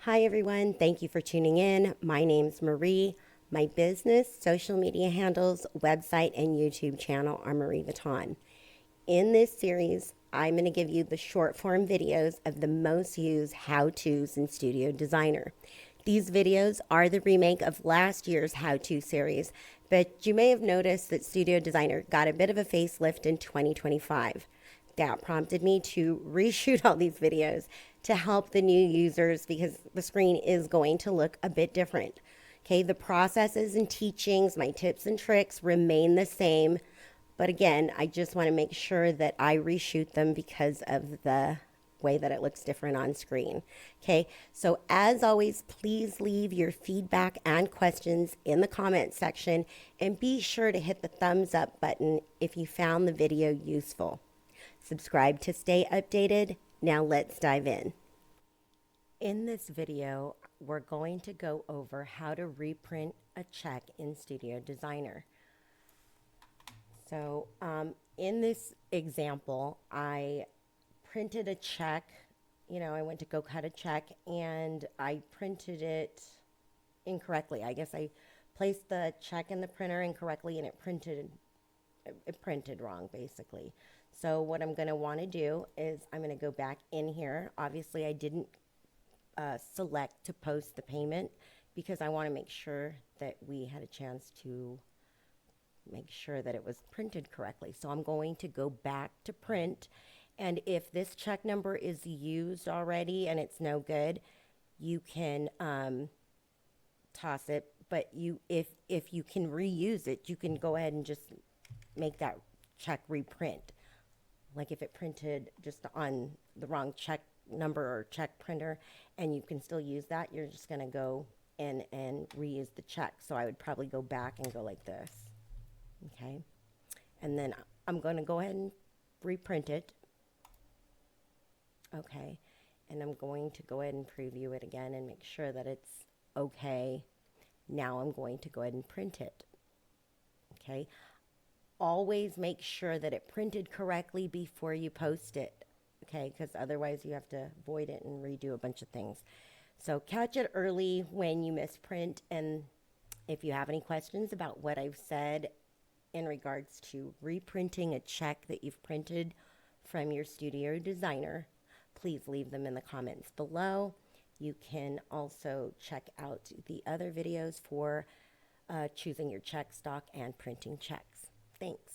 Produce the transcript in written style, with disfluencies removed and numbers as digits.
Hi everyone, thank you for tuning in. My name's Marie. My business, social media handles, website, and YouTube channel are Mareevuitton. In this series, I'm going to give you the short form videos of the most used how-tos in Studio Designer. These videos are the remake of last year's how-to series, but you may have noticed that Studio Designer got a bit of a facelift in 2025. That prompted me to reshoot all these videos to help the new users because the screen is going to look a bit different. Okay, the processes and teachings, my tips and tricks remain the same. But again, I just want to make sure that I reshoot them because of the way that it looks different on screen. Okay, so as always, please leave your feedback and questions in the comment section and be sure to hit the thumbs up button if you found the video useful. Subscribe to stay updated. Now let's dive in. In this video, we're going to go over how to reprint a check in Studio Designer. So in this example, I printed a check. I went to go cut a check and I printed it incorrectly. I guess I placed the check in the printer incorrectly and it printed wrong basically. So what I'm going to want to do is I'm going to go back in here. Obviously I didn't select to post the payment because I want to make sure that we had a chance to make sure that it was printed correctly. So I'm going to go back to print, and if this check number is used already and it's no good, you can toss it. But if you can reuse it, you can go ahead and just make that check reprint. Like if it printed just on the wrong check number or check printer and you can still use that, you're just going to go in and reuse the check. So I would probably go back and go like this. Okay. And then I'm going to go ahead and reprint it. Okay. And I'm going to go ahead and preview it again and make sure that it's okay. Now I'm going to go ahead and print it. Okay. Always make sure that it printed correctly before you post it, okay? Because otherwise you have to void it and redo a bunch of things. So catch it early when you misprint, and if you have any questions about what I've said in regards to reprinting a check that you've printed from your Studio Designer, please leave them in the comments below. You can also check out the other videos for choosing your check stock and printing checks. Thanks.